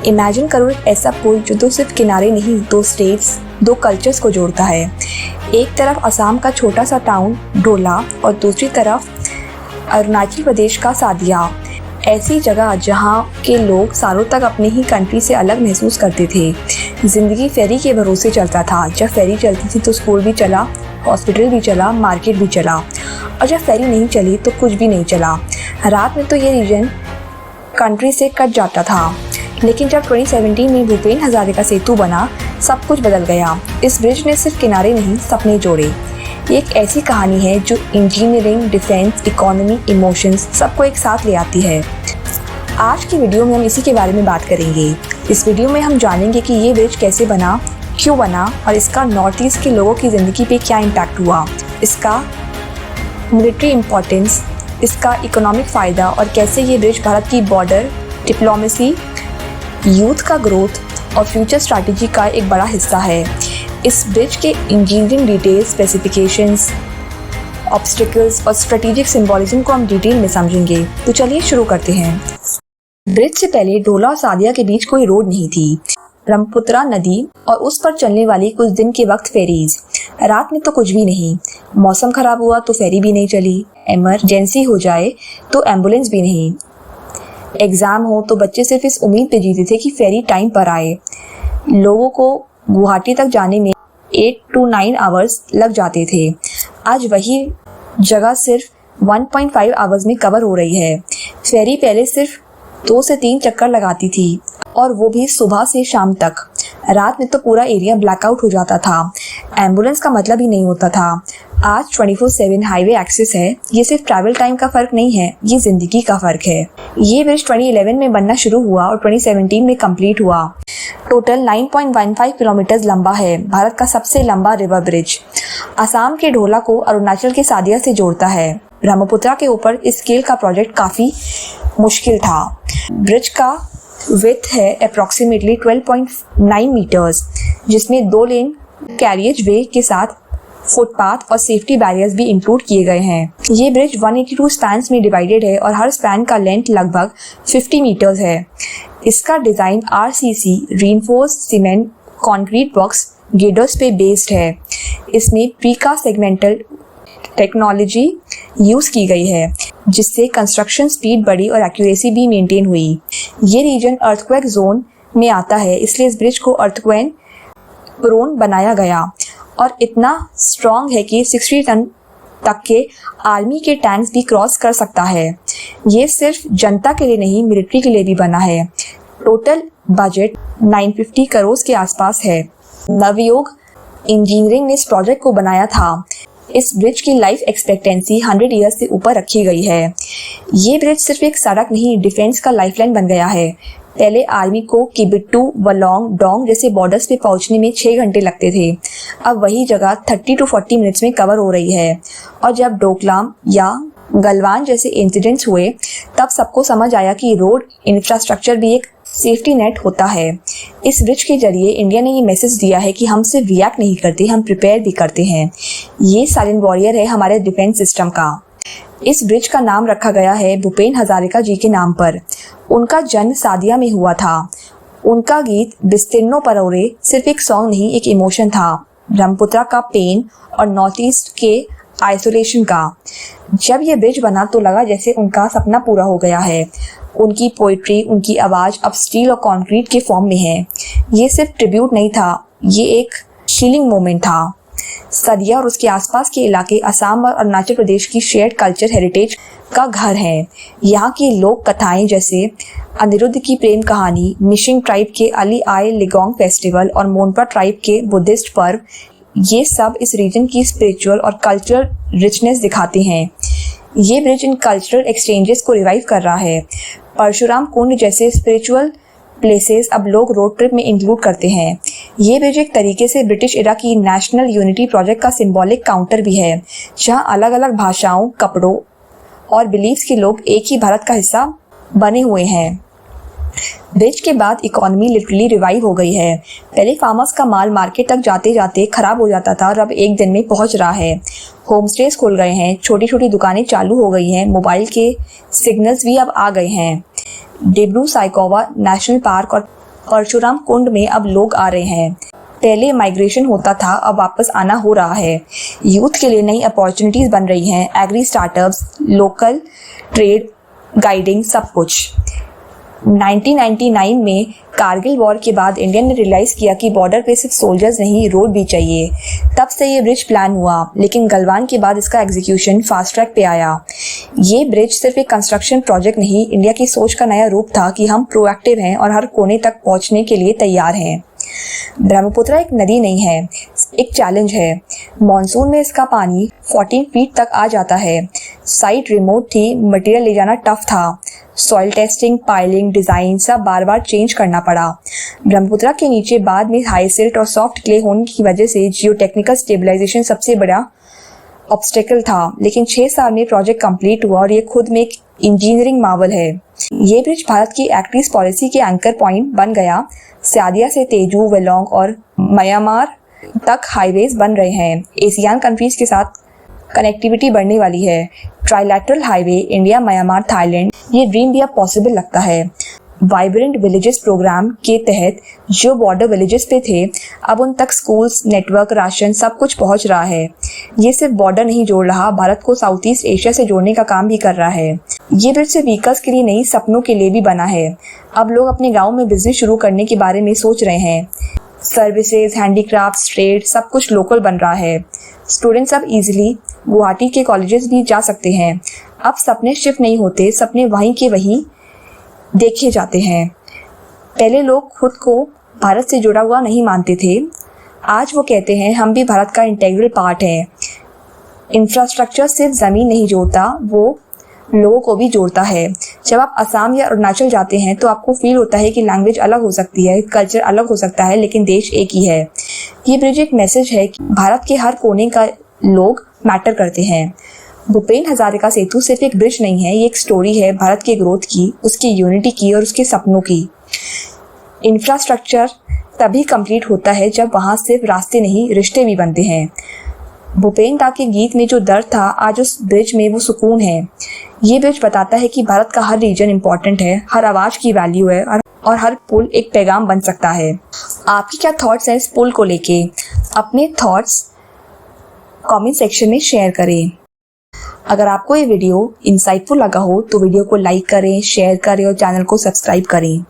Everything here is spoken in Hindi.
इमेजिन करो एक ऐसा पुल जो तो सिर्फ किनारे नहीं, दो स्टेट्स, दो कल्चर्स को जोड़ता है। एक तरफ असम का छोटा सा टाउन ढोला और दूसरी तरफ अरुणाचल प्रदेश का सादिया। ऐसी जगह जहाँ के लोग सालों तक अपने ही कंट्री से अलग महसूस करते थे। जिंदगी फेरी के भरोसे चलता था। जब फेरी चलती थी तो स्कूल भी चला, हॉस्पिटल भी चला, मार्केट भी चला, और जब फेरी नहीं चली तो कुछ भी नहीं चला। रात में तो ये रीजन कंट्री से कट जाता था। लेकिन जब 2017 में भूपेन हजारिका सेतु बना, सब कुछ बदल गया। इस ब्रिज ने सिर्फ किनारे नहीं, सपने जोड़े। ये एक ऐसी कहानी है जो इंजीनियरिंग, डिफेंस, इकोनॉमी, इमोशंस सबको एक साथ ले आती है। आज की वीडियो में हम इसी के बारे में बात करेंगे। इस वीडियो में हम जानेंगे कि ये ब्रिज कैसे बना, क्यों बना और इसका नॉर्थ ईस्ट के लोगों की ज़िंदगी पे क्या इम्पैक्ट हुआ, इसका मिलिट्री इम्पोर्टेंस, इसका इकोनॉमिक फ़ायदा और कैसे ये ब्रिज भारत की बॉर्डर डिप्लोमेसी, यूथ का ग्रोथ और फ्यूचर स्ट्रैटेजी का एक बड़ा हिस्सा है। इस ब्रिज के इंजीनियरिंग डिटेल्स, स्पेसिफिकेशंस, ऑब्स्टिकल्स और स्ट्रेटेजिक सिंबॉलिज्म को हम डिटेल में समझेंगे। तो चलिए शुरू करते हैं। ब्रिज से पहले ढोला और सादिया के बीच कोई रोड नहीं थी। ब्रह्मपुत्रा नदी और उस पर चलने वाली कुछ दिन के वक्त फेरीज। रात में तो कुछ भी नहीं। मौसम खराब हुआ तो फेरी भी नहीं चली। इमरजेंसी हो जाए तो एम्बुलेंस भी नहीं। एग्जाम हो तो बच्चे सिर्फ इस उम्मीद पे जीते थे कि फेरी टाइम पर आए। लोगों को गुवाहाटी तक जाने में 8 to 9 आवर्स लग जाते थे। आज वही जगह सिर्फ 1.5 आवर्स में कवर हो रही है। फेरी पहले सिर्फ 2 से 3 चक्कर लगाती थी और वो भी सुबह से शाम तक। रात में तो पूरा एरिया ब्लैकआउट हो जाता था। एम्बुलेंस का मतलब ही नहीं होता था। आज 24/7 हाईवे एक्सेस है। ये सिर्फ ट्रैवल टाइम का फर्क नहीं है, ये जिंदगी का फर्क है। ये ब्रिज 2011 में बनना शुरू हुआ और 2017 में कंप्लीट हुआ। टोटल 9.15 किलोमीटर लंबा है। भारत का सबसे लंबा रिवर ब्रिज। असम के ढोला को अरुणाचल के सादिया से जोड़ता है। ब्रह्मपुत्रा के ऊपर इस स्केल का प्रोजेक्ट काफी मुश्किल था। ब्रिज का विड्थ है अप्रोक्सीमेटली 12.9 मीटर्स, जिसमें 2 लेन कैरियज वे के साथ फुटपाथ और सेफ्टी बैरियर्स भी इंक्लूड किए गए हैं। ये ब्रिज 182 स्पैन्स में डिवाइडेड है और हर स्पैन का लेंथ लगभग 50 मीटर्स है। इसका design RCC reinforced cement concrete box girders पे बेस्ड है। इसमें प्रीका सेगमेंटल टेक्नोलॉजी यूज की गई है, जिससे कंस्ट्रक्शन स्पीड बढ़ी और एक्यूरेसी भी मेंटेन हुई। ये रीजन अर्थक्वेक जोन में आता है, इसलिए इस ब्रिज को अर्थक्वेक प्रोन बनाया गया और इतना स्ट्रॉन्ग है कि 60 टन तक के आर्मी के टैंक्स भी क्रॉस कर सकता है। ये सिर्फ जनता के लिए नहीं, मिलिट्री के लिए भी बना है। टोटल बजट 950 करोड़ के आसपास है। नवयोग इंजीनियरिंग ने इस प्रोजेक्ट को बनाया था। इस ब्रिज की लाइफ एक्सपेक्टेंसी 100 ईयर्स से ऊपर रखी गई है। ये ब्रिज सिर्फ एक सड़क नहीं, डिफेंस का लाइफलाइन बन गया है। पहले आर्मी को किबिट्टू, वलोंग, डोंग जैसे बॉर्डर्स पे पहुंचने में 6 घंटे लगते थे। अब वही जगह 30 to 40 मिनट्स में कवर हो रही है। और जब डोकलाम या गलवान जैसे इंसिडेंट्स हुए, तब सबको समझ आया कि रोड इंफ्रास्ट्रक्चर भी एक सेफ्टी नेट होता है। इस ब्रिज के जरिए इंडिया ने ये मैसेज दिया है कि हम सिर्फ रिएक्ट नहीं करते, हम प्रिपेयर भी करते हैं। ये साइलेंट वॉरियर है हमारे डिफेंस सिस्टम का। इस ब्रिज का नाम रखा गया है भूपेन हजारिका जी के नाम पर। उनका जन्म सादिया में हुआ था। उनका गीत बिस्तिर्नो परोरे सिर्फ एक सॉन्ग नहीं, एक इमोशन था। ब्रह्मपुत्रा का पेन और नॉर्थ ईस्ट के आइसोलेशन का। जब ये ब्रिज बना तो लगा जैसे उनका सपना पूरा हो गया है। उनकी पोइट्री, उनकी आवाज अब स्टील और कंक्रीट के फॉर्म में है। ये सिर्फ ट्रिब्यूट नहीं था, ये एक हीलिंग मोमेंट था। सदिया और उसके आसपास के इलाके असम और अरुणाचल प्रदेश की शेयर्ड कल्चर हेरिटेज का घर है। यहाँ की लोक कथाएं जैसे अनिरुद्ध की प्रेम कहानी, मिशिंग ट्राइब के अली आई लिगोंग फेस्टिवल और मोनपा ट्राइब के बुद्धिस्ट पर्व, ये सब इस रीजन की स्पिरिचुअल और कल्चरल रिचनेस दिखाते हैं। ये ब्रिज इन कल्चरल एक्सचेंजेस को रिवाइव कर रहा है। परशुराम कुंड जैसे स्पिरिचुअल प्लेसेस अब लोग रोड ट्रिप में इंक्लूड करते हैं। ये ब्रिज एक तरीके से ब्रिटिश इरा की नेशनल यूनिटी प्रोजेक्ट का सिंबॉलिक काउंटर भी है, जहां अलग अलग भाषाओं, कपड़ों और बिलीफ्स के लोग एक ही भारत का हिस्सा बने हुए हैं। ब्रिज के बाद इकोनॉमी लिटरली रिवाइव हो गई है। पहले फार्मर्स का माल मार्केट तक जाते जाते खराब हो जाता था और अब एक दिन में पहुंच रहा है। होम स्टेज खुल गए हैं, छोटी छोटी दुकानें चालू हो गई हैं, मोबाइल के सिग्नल्स भी अब आ गए हैं। डिब्रू साइकोवा नेशनल पार्क और परशुराम कुंड में अब लोग आ रहे हैं। पहले माइग्रेशन होता था, अब वापस आना हो रहा है। यूथ के लिए नई अपॉर्चुनिटीज़ बन रही हैं, agri startups, local trade, guiding, सब कुछ। 1999 में कारगिल वॉर के बाद इंडिया ने रियलाइज़ किया कि बॉर्डर पे सिर्फ सोल्जर्स नहीं, रोड भी चाहिए। तब से ये ब्रिज प्लान हुआ, लेकिन गलवान के बाद इसका एग्जीक्यूशन फास्ट ट्रैक पे आया। ये ब्रिज सिर्फ एक कंस्ट्रक्शन प्रोजेक्ट नहीं, इंडिया की सोच का नया रूप था कि हम प्रोएक्टिव हैं और हर कोने तक पहुंचने के लिए तैयार हैं। ब्रह्मपुत्र एक नदी नहीं है, एक चैलेंज है। मॉनसून में इसका पानी 14 फीट तक आ जाता है। साइट रिमोट थी, मटेरियल ले जाना टफ था। सॉइल टेस्टिंग, पाइलिंग, डिज़ाइन सब बार बार चेंज करना पड़ा। ब्रह्मपुत्र के नीचे बाद में हाई सिल्ट और सॉफ्ट क्ले होने की वजह से जियोटेक्निकल स्टेबलाइजेशन सबसे बड़ा ऑब्स्टेकल था, लेकिन 6 साल में प्रोजेक्ट कंप्लीट हुआ और ये खुद में एक इंजीनियरिंग मार्वल है। ये ब्रिज भारत की एक्ट ईस्ट पॉलिसी के एंकर पॉइंट बन गया। स्यादिया से तेजू, वेलोंग और म्यांमार तक हाईवेज बन रहे हैं। एशियान कंट्रीज के साथ कनेक्टिविटी बढ़ने वाली है। Trilateral highway India, Myanmar, Thailand, ये ड्रीम भी अब पॉसिबल लगता है। वाइब्रेंट विलेजेस प्रोग्राम के तहत जो बॉर्डर विलेजेस पे थे, अब उन तक स्कूल्स, नेटवर्क, राशन सब कुछ पहुंच रहा है। ये सिर्फ बॉर्डर नहीं जोड़ रहा, भारत को साउथ ईस्ट एशिया से जोड़ने का काम भी कर रहा है। ये ब्रिज सिर्फ व्हीकल्स के लिए नहीं, सपनों के लिए भी बना है। अब लोग अपने गाँव में बिजनेस शुरू करने के बारे में सोच रहे हैं। सर्विसेज, हैंडीक्राफ्ट, ट्रेड सब कुछ लोकल बन रहा है। स्टूडेंट्स अब इजीली गुवाहाटी के कॉलेजेस भी जा सकते हैं। अब सपने शिफ्ट नहीं होते, सपने वहीं के वहीं देखे जाते हैं। पहले लोग खुद को भारत से जुड़ा हुआ नहीं मानते थे, आज वो कहते हैं हम भी भारत का इंटीग्रल पार्ट है। इंफ्रास्ट्रक्चर सिर्फ ज़मीन नहीं जोड़ता, वो लोगों को भी जोड़ता है। जब आप असम या अरुणाचल जाते हैं तो आपको फील होता है कि लैंग्वेज अलग हो सकती है, कल्चर अलग हो सकता है, लेकिन देश एक ही है। ये ब्रिज एक मैसेज है कि भारत के हर कोने का लोग मैटर करते हैं। भूपेन हजारिका सेतु सिर्फ एक ब्रिज नहीं है, ये एक स्टोरी है भारत के ग्रोथ की, उसकी यूनिटी की और उसके सपनों की। इंफ्रास्ट्रक्चर तभी कंप्लीट होता है जब वहाँ सिर्फ रास्ते नहीं, रिश्ते भी बनते हैं। भूपेन दा के गीत में जो दर्द था, आज उस ब्रिज में वो सुकून है। ये ब्रिज बताता है कि भारत का हर रीजन इम्पोर्टेंट है, हर आवाज़ की वैल्यू है और हर पुल एक पैगाम बन सकता है। आपकी क्या थॉट्स हैं इस पुल को लेके? अपने थॉट्स कमेंट सेक्शन में शेयर करें। अगर आपको ये वीडियो इंसाइटफुल लगा हो तो वीडियो को लाइक करें, शेयर करें और चैनल को सब्सक्राइब करें।